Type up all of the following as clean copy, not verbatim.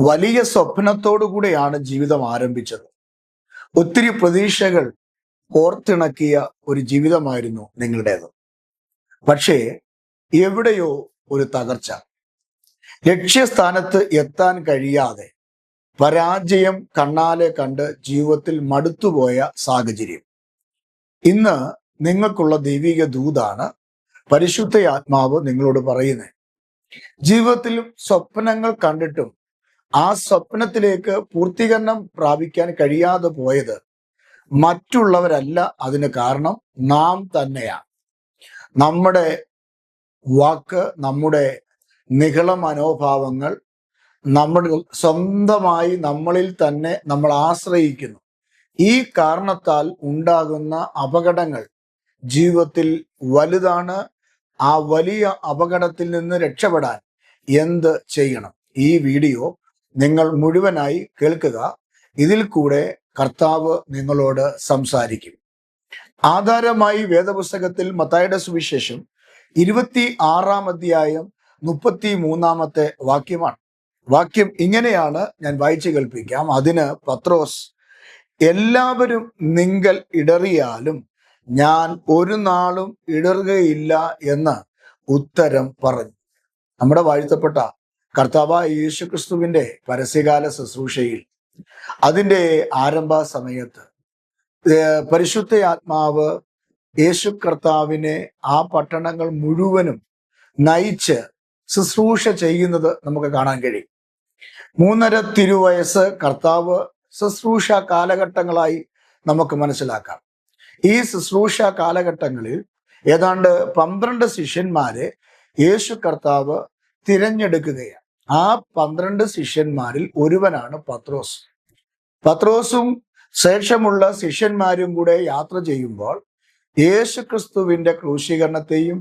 വലിയ സ്വപ്നത്തോടു കൂടെയാണ് ജീവിതം ആരംഭിച്ചത്. ഒത്തിരി പ്രതീക്ഷകൾ കോർത്തിണക്കിയ ഒരു ജീവിതമായിരുന്നു നിങ്ങളുടേത്. പക്ഷേ എവിടെയോ ഒരു തകർച്ച, ലക്ഷ്യസ്ഥാനത്ത് എത്താൻ കഴിയാതെ പരാജയം കണ്ണാലെ കണ്ട് ജീവിതത്തിൽ മടുത്തുപോയ സാഹചര്യം. ഇന്ന് നിങ്ങൾക്കുള്ള ദൈവിക ദൂതാണ് പരിശുദ്ധ ആത്മാവ് നിങ്ങളോട് പറയുന്നത്. ജീവിതത്തിൽ സ്വപ്നങ്ങൾ കണ്ടിട്ടും ആ സ്വപ്നത്തിലേക്ക് പൂർത്തീകരണം പ്രാപിക്കാൻ കഴിയാതെ പോയത് മറ്റുള്ളവരല്ല, അതിന് കാരണം നാം തന്നെയാണ്. നമ്മുടെ വാക്ക്, നമ്മുടെ നിഗള മനോഭാവങ്ങൾ, നമ്മൾ സ്വന്തമായി നമ്മളിൽ തന്നെ നമ്മൾ ആശ്രയിക്കുന്നു. ഈ കാരണത്താൽ ഉണ്ടാകുന്ന അപകടങ്ങൾ ജീവിതത്തിൽ വലുതാണ്. ആ വലിയ അപകടത്തിൽ നിന്ന് രക്ഷപ്പെടാൻ എന്ത് ചെയ്യണം? ഈ വീഡിയോ നിങ്ങൾ മുഴുവനായി കേൾക്കുക. ഇതിൽ കൂടെ കർത്താവ് നിങ്ങളോട് സംസാരിക്കും. ആധാരമായി വേദപുസ്തകത്തിൽ മത്തായിയുടെ സുവിശേഷം 26-ാം അധ്യായം 33-ാമത്തെ വാക്യമാണ്. വാക്യം ഇങ്ങനെയാണ്, ഞാൻ വായിച്ചു കേൾപ്പിക്കാം. അതിന് പത്രോസ്, എല്ലാവരും നിങ്ങൾ ഇടറിയാലും ഞാൻ ഒരു നാളും ഇടറുകയില്ല എന്ന് ഉത്തരം പറഞ്ഞു. നമ്മുടെ വാഴ്ത്തപ്പെട്ട കർത്താവായ യേശുക്രിസ്തുവിന്റെ പരസ്യകാല ശുശ്രൂഷയിൽ അതിൻ്റെ ആരംഭ സമയത്ത് പരിശുദ്ധ ആത്മാവ് യേശു കർത്താവിനെ ആ പട്ടണങ്ങൾ മുഴുവനും നയിച്ച് ശുശ്രൂഷ ചെയ്യുന്നത് നമുക്ക് കാണാൻ കഴിയും. 3.5 തിരുവയസ്സ് കർത്താവ് ശുശ്രൂഷ കാലഘട്ടങ്ങളായി നമുക്ക് മനസ്സിലാക്കാം. ഈ ശുശ്രൂഷ കാലഘട്ടങ്ങളിൽ ഏതാണ്ട് 12 ശിഷ്യന്മാരെ യേശു കർത്താവ് തിരഞ്ഞെടുക്കുകയാണ്. ആ 12 ശിഷ്യന്മാരിൽ ഒരുവനാണ് പത്രോസ്. പത്രോസും ശേഷമുള്ള ശിഷ്യന്മാരും കൂടെ യാത്ര ചെയ്യുമ്പോൾ യേശു ക്രിസ്തുവിന്റെ ക്രൂശീകരണത്തെയും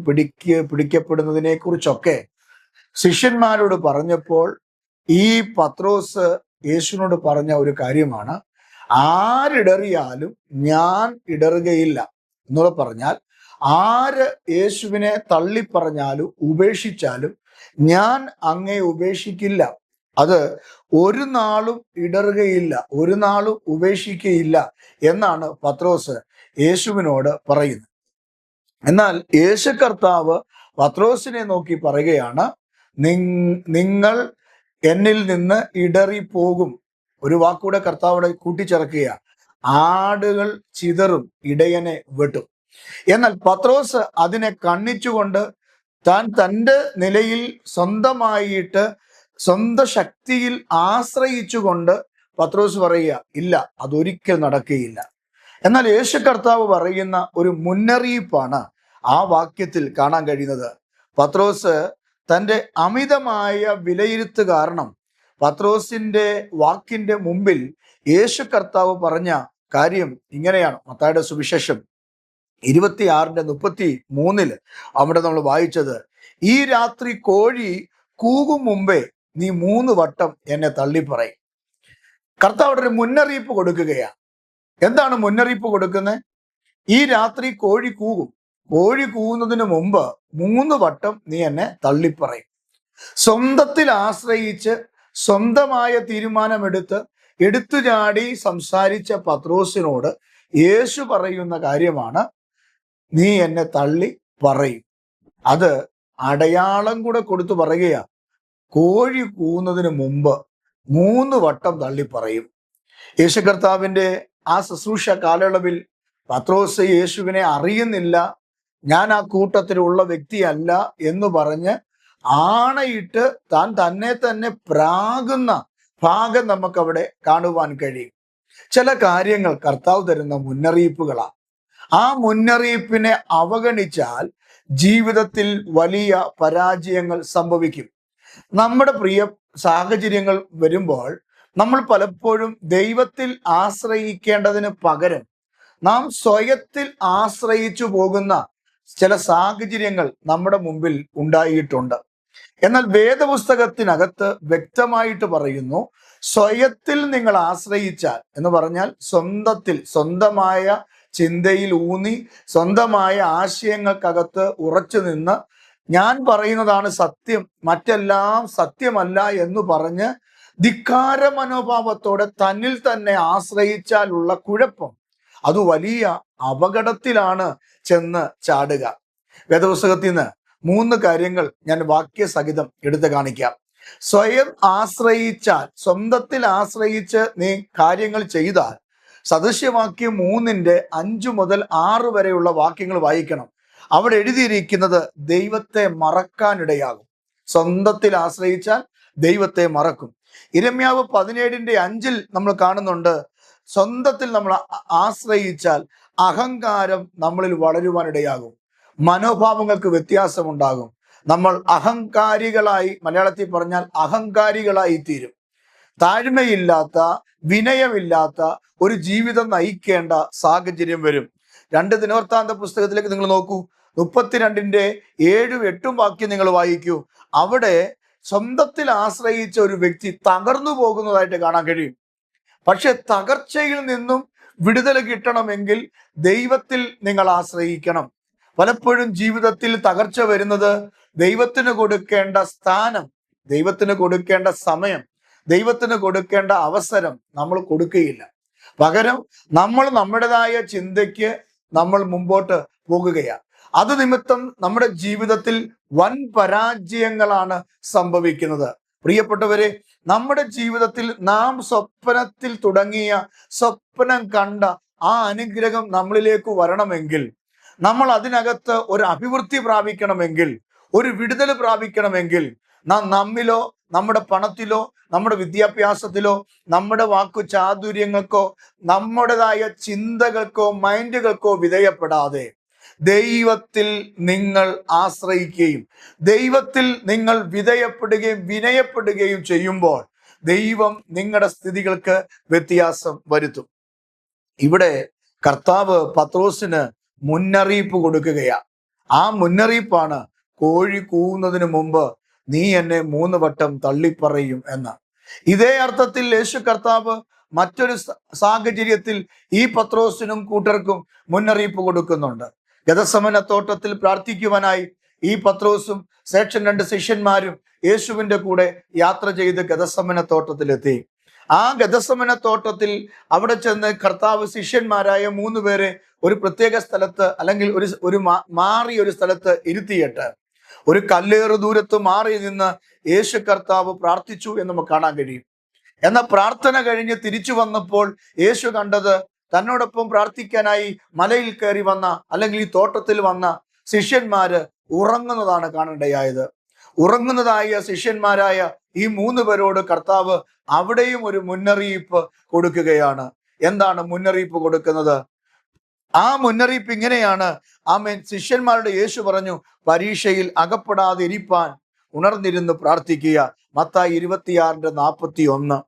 പിടിക്കപ്പെടുന്നതിനെ കുറിച്ചൊക്കെ ശിഷ്യന്മാരോട് പറഞ്ഞപ്പോൾ ഈ പത്രോസ് യേശുവിനോട് പറഞ്ഞ ഒരു കാര്യമാണ്, ആരിടറിയാലും ഞാൻ ഇടറുകയില്ല എന്നുള്ള പറഞ്ഞാൽ, ആര് യേശുവിനെ തള്ളിപ്പറഞ്ഞാലും ഉപേക്ഷിച്ചാലും ഞാൻ അങ്ങേ ഉപേക്ഷിക്കില്ല. അത് ഒരു നാളും ഇടറുകയില്ല, ഒരു നാളും ഉപേക്ഷിക്കുകയില്ല എന്നാണ് പത്രോസ് യേശുവിനോട് പറയുന്നത്. എന്നാൽ യേശു കർത്താവ് പത്രോസിനെ നോക്കി പറയുകയാണ്, നിങ്ങൾ എന്നിൽ നിന്ന് ഇടറിപ്പോകും. ഒരു വാക്കൂടെ കർത്താവിടെ കൂട്ടിച്ചേർക്കുക, ആടുകൾ ചിതറും, ഇടയനെ വെട്ടും. എന്നാൽ പത്രോസ് അതിനെ കണ്ണിച്ചുകൊണ്ട് താൻ തൻ്റെ നിലയിൽ സ്വന്തമായിട്ട് സ്വന്തം ശക്തിയിൽ ആശ്രയിച്ചുകൊണ്ട് പത്രോസ് പറയുക, ഇല്ല, അതൊരിക്കൽ നടക്കുകയില്ല. എന്നാൽ യേശു കർത്താവ് പറയുന്ന ഒരു മുന്നറിയിപ്പാണ് ആ വാക്യത്തിൽ കാണാൻ കഴിയുന്നത്. പത്രോസ് തൻ്റെ അമിതമായ വിലയിരുത്ത് കാരണം പത്രോസിന്റെ വാക്കിന്റെ മുമ്പിൽ യേശു കർത്താവ് പറഞ്ഞ കാര്യം ഇങ്ങനെയാണ്. മത്തായിയുടെ സുവിശേഷം 26-33 അവിടെ നമ്മൾ വായിച്ചത്, ഈ രാത്രി കോഴി കൂകും മുമ്പേ നീ 3 വട്ടം എന്നെ തള്ളിപ്പറയും. കർത്താവ് ഒരു മുന്നറിയിപ്പ് കൊടുക്കുകയാണ്. എന്താണ് മുന്നറിയിപ്പ് കൊടുക്കുന്നത്? ഈ രാത്രി കോഴി കൂകും, കോഴി കൂകുന്നതിന് മുമ്പ് 3 വട്ടം നീ എന്നെ തള്ളിപ്പറയും. സ്വന്തത്തിൽ ആശ്രയിച്ച് സ്വന്തമായ തീരുമാനമെടുത്ത് എടുത്തുചാടി സംസാരിച്ച പത്രോസിനോട് യേശു പറയുന്ന കാര്യമാണ്, നീ എന്നെ തള്ളി പറയും. അത് അടയാളം കൂടെ കൊടുത്തു പറയുകയാ, കോഴി കൂവുന്നതിന് മുമ്പ് 3 വട്ടം തള്ളി പറയും. യേശു കർത്താവിന്റെ ആ ശുശ്രൂഷ കാലയളവിൽ പത്രോസ് യേശുവിനെ അറിയുന്നില്ല, ഞാൻ ആ കൂട്ടത്തിലുള്ള വ്യക്തിയല്ല എന്ന് പറഞ്ഞ് ആണയിട്ട് താൻ തന്നെ പ്രാകുന്ന ഭാഗം നമുക്കവിടെ കാണുവാൻ കഴിയും. ചില കാര്യങ്ങൾ കർത്താവ് തരുന്ന മുന്നറിയിപ്പുകളാണ്. ആ മുന്നറിയിപ്പിനെ അവഗണിച്ചാൽ ജീവിതത്തിൽ വലിയ പരാജയങ്ങൾ സംഭവിക്കും. നമ്മുടെ പ്രിയ സാഹചര്യങ്ങൾ വരുമ്പോൾ നമ്മൾ പലപ്പോഴും ദൈവത്തിൽ ആശ്രയിക്കേണ്ടതിന് പകരം നാം സ്വയത്തിൽ ആശ്രയിച്ചു പോകുന്ന ചില സാഹചര്യങ്ങൾ നമ്മുടെ മുമ്പിൽ ഉണ്ടായിട്ടുണ്ട്. എന്നാൽ വേദപുസ്തകത്തിനകത്ത് വ്യക്തമായിട്ട് പറയുന്നു, സ്വയത്തിൽ നിങ്ങൾ ആശ്രയിച്ചാൽ എന്ന് പറഞ്ഞാൽ സ്വന്തത്തിൽ, സ്വന്തമായ ചിന്തയിൽ ഊന്നി, സ്വന്തമായ ആശയങ്ങൾക്കകത്ത് ഉറച്ചു നിന്ന് ഞാൻ പറയുന്നതാണ് സത്യം, മറ്റെല്ലാം സത്യമല്ല എന്ന് പറഞ്ഞ് ധിക്കാര മനോഭാവത്തോടെ തന്നിൽ തന്നെ ആശ്രയിച്ചാലുള്ള കുഴപ്പം, അത് വലിയ അപകടത്തിലാണ് ചെന്ന് ചാടുക. വേദപുസ്തകത്തിൽ നിന്ന് 3 കാര്യങ്ങൾ ഞാൻ വാക്യസഹിതം എടുത്ത് കാണിക്കാം. സ്വയം ആശ്രയിച്ചാൽ, സ്വന്തത്തിൽ ആശ്രയിച്ച് നീ കാര്യങ്ങൾ ചെയ്താൽ, സദൃശ്യവാക്യം 3-ന്റെ 5 മുതൽ 6 വരെയുള്ള വാക്യങ്ങൾ വായിക്കണം. അവിടെ എഴുതിയിരിക്കുന്നത് ദൈവത്തെ മറക്കാനിടയാകും. സ്വന്തത്തിൽ ആശ്രയിച്ചാൽ ദൈവത്തെ മറക്കും. ഇരമ്യാവ് 17-ന്റെ 5-ൽ നമ്മൾ കാണുന്നുണ്ട്, സ്വന്തത്തിൽ നമ്മൾ ആശ്രയിച്ചാൽ അഹങ്കാരം നമ്മളിൽ വളരുവാനിടയാകും, മനോഭാവങ്ങൾക്ക് വ്യത്യാസമുണ്ടാകും, നമ്മൾ അഹങ്കാരികളായി, മലയാളത്തിൽ പറഞ്ഞാൽ അഹങ്കാരികളായി തീരും. താഴ്മയില്ലാത്ത, വിനയമില്ലാത്ത ഒരു ജീവിതം നയിക്കേണ്ട സാഹചര്യം വരും. 2 ദിനവൃത്താന്ത പുസ്തകത്തിലേക്ക് നിങ്ങൾ നോക്കൂ, 32-ന്റെ 7-ഉം 8-ഉം വാക്യം നിങ്ങൾ വായിക്കൂ. അവിടെ സ്വന്തത്തിൽ ആശ്രയിച്ച ഒരു വ്യക്തി തകർന്നു പോകുന്നതായിട്ട് കാണാൻ കഴിയും. പക്ഷെ തകർച്ചയിൽ നിന്നും വിടുതൽ കിട്ടണമെങ്കിൽ ദൈവത്തിൽ നിങ്ങൾ ആശ്രയിക്കണം. പലപ്പോഴും ജീവിതത്തിൽ തകർച്ച വരുന്നത് ദൈവത്തിന് കൊടുക്കേണ്ട സ്ഥാനം, ദൈവത്തിന് കൊടുക്കേണ്ട സമയം, ദൈവത്തിന് കൊടുക്കേണ്ട അവസരം നമ്മൾ കൊടുക്കുകയില്ല. പകരം നമ്മൾ നമ്മുടേതായ ചിന്തയ്ക്ക് നമ്മൾ മുമ്പോട്ട് പോകുകയാണ്. അത് നിമിത്തം നമ്മുടെ ജീവിതത്തിൽ വൻ പരാജയങ്ങളാണ് സംഭവിക്കുന്നത്. പ്രിയപ്പെട്ടവരെ, നമ്മുടെ ജീവിതത്തിൽ നാം സ്വപ്നത്തിൽ തുടങ്ങിയ, സ്വപ്നം കണ്ട ആ അനുഗ്രഹം നമ്മളിലേക്ക് വരണമെങ്കിൽ, നമ്മൾ അതിനകത്ത് ഒരു അഭിവൃദ്ധി പ്രാപിക്കണമെങ്കിൽ, ഒരു വിടുതൽ പ്രാപിക്കണമെങ്കിൽ, നാം നമ്മിലോ, നമ്മുടെ പണത്തിലോ, നമ്മുടെ വിദ്യാഭ്യാസത്തിലോ, നമ്മുടെ വാക്കു ചാതുര്യങ്ങൾക്കോ, നമ്മുടേതായ ചിന്തകൾക്കോ മൈൻഡുകൾക്കോ വിധേയപ്പെടാതെ ദൈവത്തിൽ നിങ്ങൾ ആശ്രയിക്കുകയും ദൈവത്തിൽ നിങ്ങൾ വിധേയപ്പെടുകയും വിനയപ്പെടുകയും ചെയ്യുമ്പോൾ ദൈവം നിങ്ങളുടെ സ്ഥിതികൾക്ക് വ്യത്യാസം വരുത്തും. ഇവിടെ കർത്താവ് പത്രോസിന് മുന്നറിയിപ്പ് കൊടുക്കുകയാണ്. ആ മുന്നറിയിപ്പാണ് കോഴി കൂവുന്നതിന് മുമ്പ് നീ എന്നെ 3 വട്ടം തള്ളിപ്പറയും എന്ന്. ഇതേ അർത്ഥത്തിൽ യേശു കർത്താവ് മറ്റൊരു സാഹചര്യത്തിൽ ഈ പത്രോസിനും കൂട്ടർക്കും മുന്നറിയിപ്പ് കൊടുക്കുന്നുണ്ട്. ഗെത്സമന തോട്ടത്തിൽ പ്രാർത്ഥിക്കുവാനായി ഈ പത്രോസും ശേഷം 2 ശിഷ്യന്മാരും യേശുവിന്റെ കൂടെ യാത്ര ചെയ്ത് ഗെത്സമന തോട്ടത്തിലെത്തി. ആ ഗെത്സമന തോട്ടത്തിൽ അവിടെ ചെന്ന് കർത്താവ് ശിഷ്യന്മാരായ 3 പേരെ ഒരു പ്രത്യേക സ്ഥലത്ത്, അല്ലെങ്കിൽ ഒരു മാറിയ ഒരു സ്ഥലത്ത് ഇരുത്തിയിട്ട് ഒരു കല്ലേറ് ദൂരത്ത് മാറി നിന്ന് യേശു കർത്താവ് പ്രാർത്ഥിച്ചു എന്ന് നമുക്ക് കാണാൻ കഴിയും. എന്നാൽ പ്രാർത്ഥന കഴിഞ്ഞ് തിരിച്ചു വന്നപ്പോൾ യേശു കണ്ടത് തന്നോടൊപ്പം പ്രാർത്ഥിക്കാനായി മലയിൽ കയറി വന്ന, അല്ലെങ്കിൽ ഈ തോട്ടത്തിൽ വന്ന ശിഷ്യന്മാര് ഉറങ്ങുന്നതാണ് കാണേണ്ടതായത്. ഉറങ്ങുന്നതായ ശിഷ്യന്മാരായ ഈ 3 പേരോട് കർത്താവ് അവിടെയും ഒരു മുന്നറിയിപ്പ് കൊടുക്കുകയാണ്. എന്താണ് മുന്നറിയിപ്പ് കൊടുക്കുന്നത്? ആ മുന്നറിയിപ്പ് ഇങ്ങനെയാണ്. ആമേൻ. ശിഷ്യന്മാരുടെ യേശു പറഞ്ഞു, പരീക്ഷയിൽ അകപ്പെടാതെ ഇരിപ്പാൻ ഉണർന്നിരുന്ന് പ്രാർത്ഥിക്കുക. മത്തായി 26:41.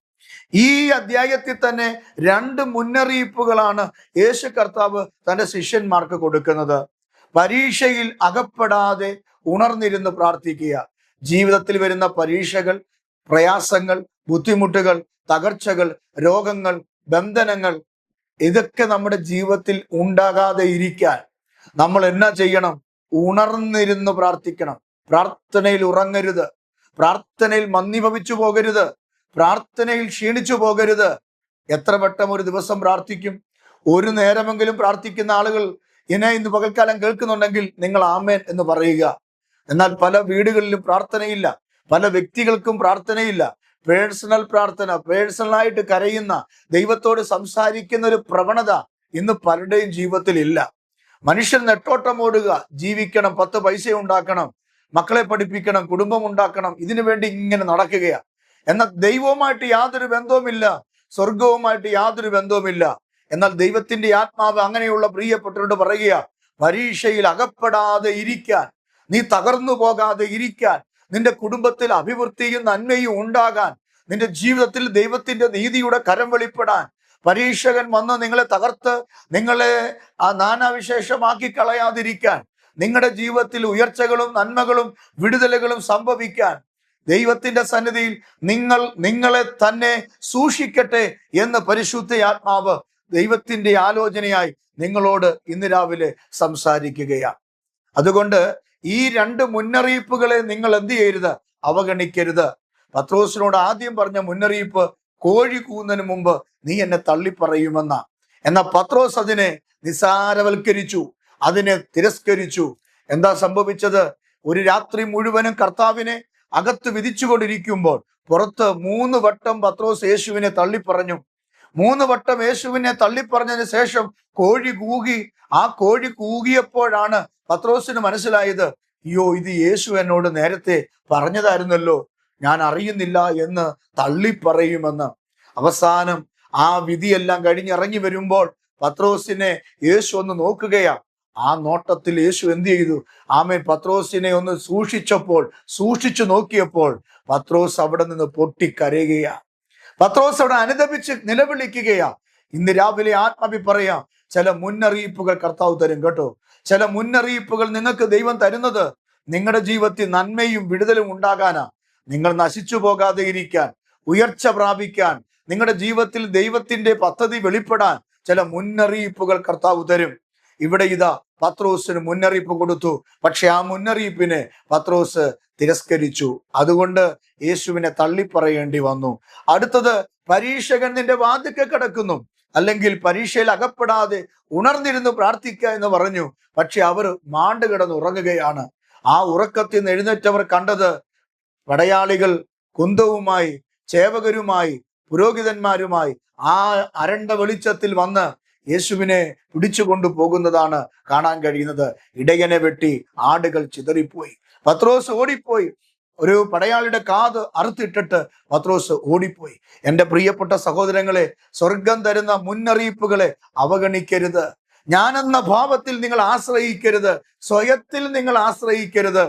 ഈ അധ്യായത്തിൽ തന്നെ 2 മുന്നറിയിപ്പുകളാണ് യേശു കർത്താവ് തന്റെ ശിഷ്യന്മാർക്ക് കൊടുക്കുന്നത്. പരീക്ഷയിൽ അകപ്പെടാതെ ഉണർന്നിരുന്ന് പ്രാർത്ഥിക്കുക. ജീവിതത്തിൽ വരുന്ന പരീക്ഷകൾ, പ്രയാസങ്ങൾ, ബുദ്ധിമുട്ടുകൾ, തകർച്ചകൾ, രോഗങ്ങൾ, ബന്ധനങ്ങൾ, ഇതൊക്കെ നമ്മുടെ ജീവിതത്തിൽ ഉണ്ടാകാതെ ഇരിക്കാൻ നമ്മൾ എന്നാ ചെയ്യണം? ഉണർന്നിരുന്ന് പ്രാർത്ഥിക്കണം. പ്രാർത്ഥനയിൽ ഉറങ്ങരുത്, പ്രാർത്ഥനയിൽ മന്ദിഭവിച്ചു പോകരുത്, പ്രാർത്ഥനയിൽ ക്ഷീണിച്ചു പോകരുത്. എത്ര വട്ടം ഒരു ദിവസം പ്രാർത്ഥിക്കും? ഒരു നേരമെങ്കിലും പ്രാർത്ഥിക്കുന്ന ആളുകൾ എന്നെ ഇന്ന് പകൽക്കാലം കേൾക്കുന്നുണ്ടെങ്കിൽ നിങ്ങൾ ആമേൻ എന്ന് പറയുക. എന്നാൽ പല വീടുകളിലും പ്രാർത്ഥനയില്ല, പല വ്യക്തികൾക്കും പ്രാർത്ഥനയില്ല. പേഴ്സണൽ പ്രാർത്ഥന, പേഴ്സണലായിട്ട് കരയുന്ന, ദൈവത്തോട് സംസാരിക്കുന്ന ഒരു പ്രവണത ഇന്ന് പലരുടെയും ജീവിതത്തിൽ ഇല്ല. മനുഷ്യൻ നെട്ടോട്ടം ഓടുക, ജീവിക്കണം, 10 പൈസ ഉണ്ടാക്കണം, മക്കളെ പഠിപ്പിക്കണം, കുടുംബം ഉണ്ടാക്കണം, ഇതിനു വേണ്ടി ഇങ്ങനെ നടക്കുകയാണ്. എന്നാൽ ദൈവവുമായിട്ട് യാതൊരു ബന്ധവുമില്ല, സ്വർഗവുമായിട്ട് യാതൊരു ബന്ധവുമില്ല. എന്നാൽ ദൈവത്തിന്റെ ആത്മാവ് അങ്ങനെയുള്ള പ്രിയപ്പെട്ടവരോട് പറയുക, പരീക്ഷയിൽ അകപ്പെടാതെ ഇരിക്കാൻ, നീ തകർന്നു പോകാതെ ഇരിക്കാൻ, നിന്റെ കുടുംബത്തിൽ അഭിവൃദ്ധിയും നന്മയും ഉണ്ടാകാൻ, നിന്റെ ജീവിതത്തിൽ ദൈവത്തിന്റെ നീതിയുടെ കരം വെളിപ്പെടാൻ, പരീക്ഷകൻ വന്ന് നിങ്ങളെ തകർത്ത് നിങ്ങളെ ആ നാനാവിശേഷമാക്കി കളയാതിരിക്കാൻ, നിങ്ങളുടെ ജീവിതത്തിൽ ഉയർച്ചകളും നന്മകളും വിടുതലുകളും സംഭവിക്കാൻ ദൈവത്തിന്റെ സന്നിധിയിൽ നിങ്ങളെ തന്നെ സൂക്ഷിക്കട്ടെ എന്ന് പരിശുദ്ധ ആത്മാവ് ദൈവത്തിന്റെ ആലോചനയായി നിങ്ങളോട് ഇന്ന് രാവിലെ സംസാരിക്കുകയാണ്. അതുകൊണ്ട് ഈ 2 മുന്നറിയിപ്പുകളെ നിങ്ങൾ എന്ത് ചെയ്യരുത്? അവഗണിക്കരുത്. പത്രോസിനോട് ആദ്യം പറഞ്ഞ മുന്നറിയിപ്പ് കോഴി കൂന്നതിന് മുമ്പ് നീ എന്നെ തള്ളിപ്പറയുമെന്ന. എന്നാൽ പത്രോസ് അതിനെ നിസാരവൽക്കരിച്ചു, അതിനെ തിരസ്കരിച്ചു. എന്താ സംഭവിച്ചത്? ഒരു രാത്രി മുഴുവനും കർത്താവിനെ അകത്ത് വിധിച്ചുകൊണ്ടിരിക്കുമ്പോൾ പുറത്ത് 3 വട്ടം പത്രോസ് യേശുവിനെ തള്ളിപ്പറഞ്ഞു. 3 വട്ടം യേശുവിനെ തള്ളിപ്പറഞ്ഞതിന് ശേഷം കോഴി കൂകി. ആ കോഴി കൂകിയപ്പോഴാണ് പത്രോസിന് മനസ്സിലായത്, അയ്യോ, ഇത് യേശു എന്നോട് നേരത്തെ പറഞ്ഞതായിരുന്നല്ലോ, ഞാൻ അറിയുന്നില്ല എന്ന് തള്ളിപ്പറയുമെന്ന്. അവസാനം ആ വിധിയെല്ലാം കഴിഞ്ഞിറങ്ങി വരുമ്പോൾ പത്രോസിനെ യേശു ഒന്ന് നോക്കുകയാ. ആ നോട്ടത്തിൽ യേശു എന്ത് ചെയ്തു? ആമേൻ. പത്രോസിനെ ഒന്ന് സൂക്ഷിച്ചു നോക്കിയപ്പോൾ പത്രോസ് അവിടെ നിന്ന് പൊട്ടിക്കരയുകയാ. പത്രോസ് അവിടെ അനുദപിച്ച് നിലവിളിക്കുകയാ. ഇന്ന് രാവിലെ ആത്മാവി പറയാം, ചില മുന്നറിയിപ്പുകൾ കർത്താവ് തരും കേട്ടോ. ചില മുന്നറിയിപ്പുകൾ നിങ്ങൾക്ക് ദൈവം തരുന്നത് നിങ്ങളുടെ ജീവിതത്തിൽ നന്മയും വിടുതലും ഉണ്ടാകാനാ. നിങ്ങൾ നശിച്ചു പോകാതെ ഇരിക്കാൻ, ഉയർച്ച പ്രാപിക്കാൻ, നിങ്ങളുടെ ജീവിതത്തിൽ ദൈവത്തിന്റെ പദ്ധതി വെളിപ്പെടാൻ ചില മുന്നറിയിപ്പുകൾ കർത്താവ് തരും. ഇവിടെ ഇതാ പത്രോസിന് മുന്നറിയിപ്പ് കൊടുത്തു. പക്ഷെ ആ മുന്നറിയിപ്പിനെ പത്രോസ് തിരസ്കരിച്ചു. അതുകൊണ്ട് യേശുവിനെ തള്ളിപ്പറയേണ്ടി വന്നു. അടുത്തത്, പരീക്ഷകൻ നിന്റെ വാതിൽക്കൽ കിടക്കുന്നു, അല്ലെങ്കിൽ പരീക്ഷയിൽ അകപ്പെടാതെ ഉണർന്നിരുന്ന് പ്രാർത്ഥിക്കുക എന്ന് പറഞ്ഞു. പക്ഷെ അവർ മാണ്ട് കിടന്ന് ഉറങ്ങുകയാണ്. ആ ഉറക്കത്തിൽ നിന്ന് എഴുന്നേറ്റവർ കണ്ടത് പടയാളികൾ കുന്തവുമായി, ചേവകരുമായി, പുരോഹിതന്മാരുമായി ആ അരണ്ട വെളിച്ചത്തിൽ വന്ന് യേശുവിനെ പിടിച്ചുകൊണ്ടു പോകുന്നതാണ് കാണാൻ കഴിയുന്നത്. ഇടയനെ വെട്ടി ആടുകൾ ചിതറിപ്പോയി. പത്രോസ് ഓടിപ്പോയി. ഒരു പടയാളിയുടെ കാത് അറുത്തിട്ടിട്ട് പത്രോസ് ഓടിപ്പോയി. എൻ്റെ പ്രിയപ്പെട്ട സഹോദരങ്ങളെ, സ്വർഗം തരുന്ന മുന്നറിയിപ്പുകളെ അവഗണിക്കരുത്. ഞാനെന്ന ഭാവത്തിൽ നിങ്ങൾ ആശ്രയിക്കരുത്. സ്വയത്തിൽ നിങ്ങൾ ആശ്രയിക്കരുത്.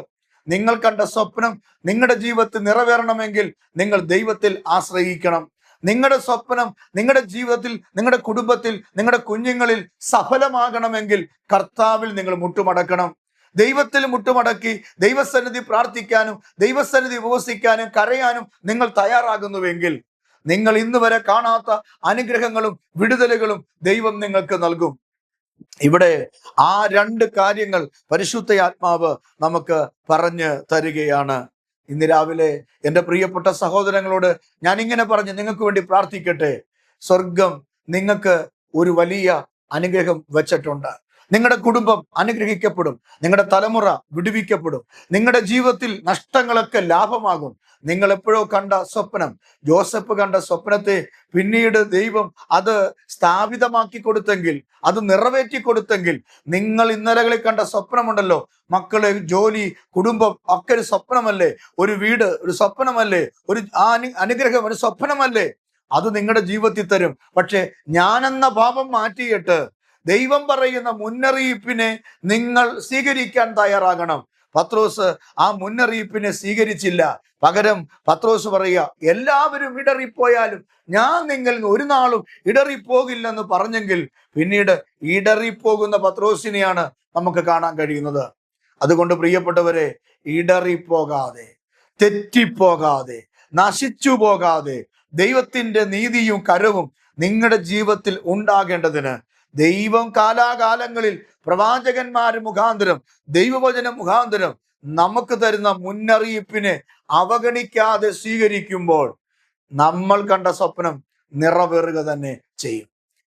നിങ്ങൾ കണ്ട സ്വപ്നം നിങ്ങളുടെ ജീവിതത്തിൽ നിറവേറണമെങ്കിൽ നിങ്ങൾ ദൈവത്തിൽ ആശ്രയിക്കണം. നിങ്ങളുടെ സ്വപ്നം നിങ്ങളുടെ ജീവിതത്തിൽ, നിങ്ങളുടെ കുടുംബത്തിൽ, നിങ്ങളുടെ കുഞ്ഞുങ്ങളിൽ സഫലമാകണമെങ്കിൽ കർത്താവിൽ നിങ്ങൾ മുട്ടുമടക്കണം. ദൈവത്തിൽ മുട്ടുമടക്കി ദൈവസന്നിധി പ്രാർത്ഥിക്കാനും ദൈവസന്നിധി ഉപവസിക്കാനും കരയാനും നിങ്ങൾ തയ്യാറാകുന്നുവെങ്കിൽ നിങ്ങൾ ഇന്ന് വരെ കാണാത്ത അനുഗ്രഹങ്ങളും വിടുതലുകളും ദൈവം നിങ്ങൾക്ക് നൽകും. ഇവിടെ ആ 2 കാര്യങ്ങൾ പരിശുദ്ധ ആത്മാവ് നമുക്ക് പറഞ്ഞു തരികയാണ്. ഇന്ന് രാവിലെ എൻ്റെ പ്രിയപ്പെട്ട സഹോദരങ്ങളോട് ഞാൻ ഇങ്ങനെ പറഞ്ഞ് നിങ്ങൾക്ക് വേണ്ടി പ്രാർത്ഥിക്കട്ടെ. സ്വർഗം നിങ്ങൾക്ക് ഒരു വലിയ അനുഗ്രഹം വെച്ചിട്ടുണ്ട്. നിങ്ങളുടെ കുടുംബം അനുഗ്രഹിക്കപ്പെടും. നിങ്ങളുടെ തലമുറ വിടുവിക്കപ്പെടും. നിങ്ങളുടെ ജീവിതത്തിൽ നഷ്ടങ്ങളൊക്കെ ലാഭമാകും. നിങ്ങൾ എപ്പോഴോ കണ്ട സ്വപ്നം, ജോസഫ് കണ്ട സ്വപ്നത്തെ പിന്നീട് ദൈവം അത് സ്ഥാപിതമാക്കി കൊടുത്തെങ്കിൽ, അത് നിറവേറ്റി കൊടുത്തെങ്കിൽ, നിങ്ങൾ ഇന്നലകളിൽ കണ്ട സ്വപ്നമുണ്ടല്ലോ, മക്കള്, ജോലി, കുടുംബം ഒക്കെ ഒരു സ്വപ്നമല്ലേ? ഒരു വീട് ഒരു സ്വപ്നമല്ലേ? ഒരു അനുഗ്രഹം ഒരു സ്വപ്നമല്ലേ? അത് നിങ്ങളുടെ ജീവിതത്തിൽ തരും. പക്ഷെ ഞാനെന്ന ഭാവം മാറ്റിയിട്ട് ദൈവം പറയുന്ന മുന്നറിയിപ്പിനെ നിങ്ങൾ സ്വീകരിക്കാൻ തയ്യാറാകണം. പത്രോസ് ആ മുന്നറിയിപ്പിനെ സ്വീകരിച്ചില്ല. പകരം പത്രോസ് പറയുക, എല്ലാവരും ഇടറിപ്പോയാലും ഞാൻ നിങ്ങളിൽ ഒരു നാളും ഇടറിപ്പോകില്ലെന്ന് പറഞ്ഞെങ്കിൽ പിന്നീട് ഇടറിപ്പോകുന്ന പത്രോസിനെയാണ് നമുക്ക് കാണാൻ കഴിയുന്നത്. അതുകൊണ്ട് പ്രിയപ്പെട്ടവരെ, ഇടറിപ്പോകാതെ, തെറ്റിപ്പോകാതെ, നശിച്ചു പോകാതെ ദൈവത്തിന്റെ നീതിയും കരവും നിങ്ങളുടെ ജീവിതത്തിൽ ഉണ്ടാകേണ്ടതിന് ദൈവം കാലാകാലങ്ങളിൽ പ്രവാചകന്മാർ മുഖാന്തരം, ദൈവവചന മുഖാന്തരം നമുക്ക് തരുന്ന മുന്നറിയിപ്പിനെ അവഗണിക്കാതെ സ്വീകരിക്കുമ്പോൾ നമ്മൾ കണ്ട സ്വപ്നം നിറവേറുക തന്നെ ചെയ്യും.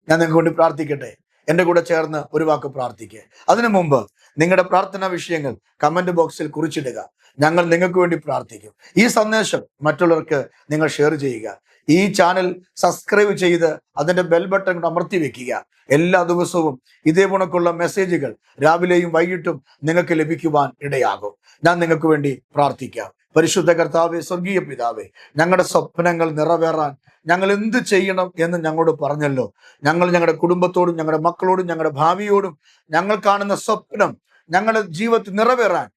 ഞാൻ നിങ്ങൾക്ക് വേണ്ടി പ്രാർത്ഥിക്കട്ടെ. എൻ്റെ കൂടെ ചേർന്ന് ഒരു വാക്ക് പ്രാർത്ഥിക്കുക. അതിനു മുമ്പ് നിങ്ങളുടെ പ്രാർത്ഥനാ വിഷയങ്ങൾ കമന്റ് ബോക്സിൽ കുറിച്ചിടുക. ഞങ്ങൾ നിങ്ങൾക്ക് വേണ്ടി പ്രാർത്ഥിക്കും. ഈ സന്ദേശം മറ്റുള്ളവർക്ക് നിങ്ങൾ ഷെയർ ചെയ്യുക. ഈ ചാനൽ സബ്സ്ക്രൈബ് ചെയ്ത് അതിന്റെ ബെൽ ബട്ടൺ അമർത്തി വെക്കുക. എല്ലാ ദിവസവും ഇതേ കണക്കുള്ള മെസ്സേജുകൾ രാവിലെയും വൈകിട്ടും നിങ്ങൾക്ക് ലഭിക്കുവാൻ ഇടയാകും. ഞാൻ നിങ്ങൾക്ക് വേണ്ടി പ്രാർത്ഥിക്കാം. പരിശുദ്ധ കർത്താവേ, സ്വർഗീയ പിതാവേ, ഞങ്ങളുടെ സ്വപ്നങ്ങൾ നിറവേറാൻ ഞങ്ങൾ എന്ത് ചെയ്യണം എന്ന് ഞങ്ങളോട് പറഞ്ഞല്ലോ. ഞങ്ങൾ ഞങ്ങളുടെ കുടുംബത്തോടും ഞങ്ങളുടെ മക്കളോടും ഞങ്ങളുടെ ഭാവിയോടും ഞങ്ങൾ കാണുന്ന സ്വപ്നം ഞങ്ങളുടെ ജീവിതത്തിൽ നിറവേറാൻ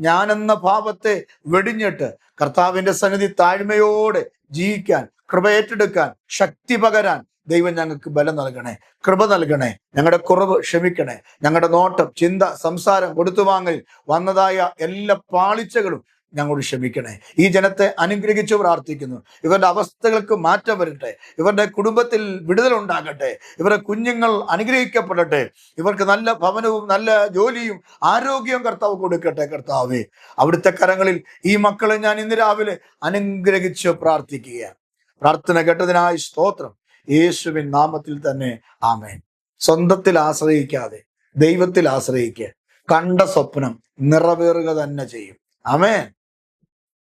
ഞാനെന്ന ഭാവത്തെ വെടിഞ്ഞിട്ട് കർത്താവിന്റെ സന്നിധി താഴ്മയോടെ ജീവിക്കാൻ, കൃപ ഏറ്റെടുക്കാൻ, ശക്തി പകരാൻ ദൈവം ഞങ്ങൾക്ക് ബലം നൽകണേ, കൃപ നൽകണേ. ഞങ്ങളുടെ കുറവ് ക്ഷമിക്കണേ. ഞങ്ങളുടെ നോട്ടം, ചിന്ത, സംസാരം, കൊടുത്തുവാങ്ങൽ വന്നതായ എല്ലാ പാളിച്ചകളും ഞങ്ങളോട് ക്ഷമിക്കണേ. ഈ ജനത്തെ അനുഗ്രഹിച്ചു പ്രാർത്ഥിക്കുന്നു. ഇവരുടെ അവസ്ഥകൾക്ക് മാറ്റം വരട്ടെ. ഇവരുടെ കുടുംബത്തിൽ വിടുതലുണ്ടാകട്ടെ. ഇവരുടെ കുഞ്ഞുങ്ങൾ അനുഗ്രഹിക്കപ്പെടട്ടെ. ഇവർക്ക് നല്ല ഭവനവും നല്ല ജോലിയും ആരോഗ്യവും കർത്താവ് കൊടുക്കട്ടെ. കർത്താവേ, അവിടുത്തെ കരങ്ങളിൽ ഈ മക്കളെ ഞാൻ ഇന്ന് രാവിലെ അനുഗ്രഹിച്ച് പ്രാർത്ഥിക്കുകയാണ്. പ്രാർത്ഥന കേട്ടതിനായി സ്തോത്രം. യേശുവിൻ നാമത്തിൽ തന്നെ ആമേൻ. സ്വന്തത്തിൽ ആശ്രയിക്കാതെ ദൈവത്തിൽ ആശ്രയിക്കുക. കണ്ട സ്വപ്നം നിറവേറുക തന്നെ ചെയ്യും. ആമേൻ.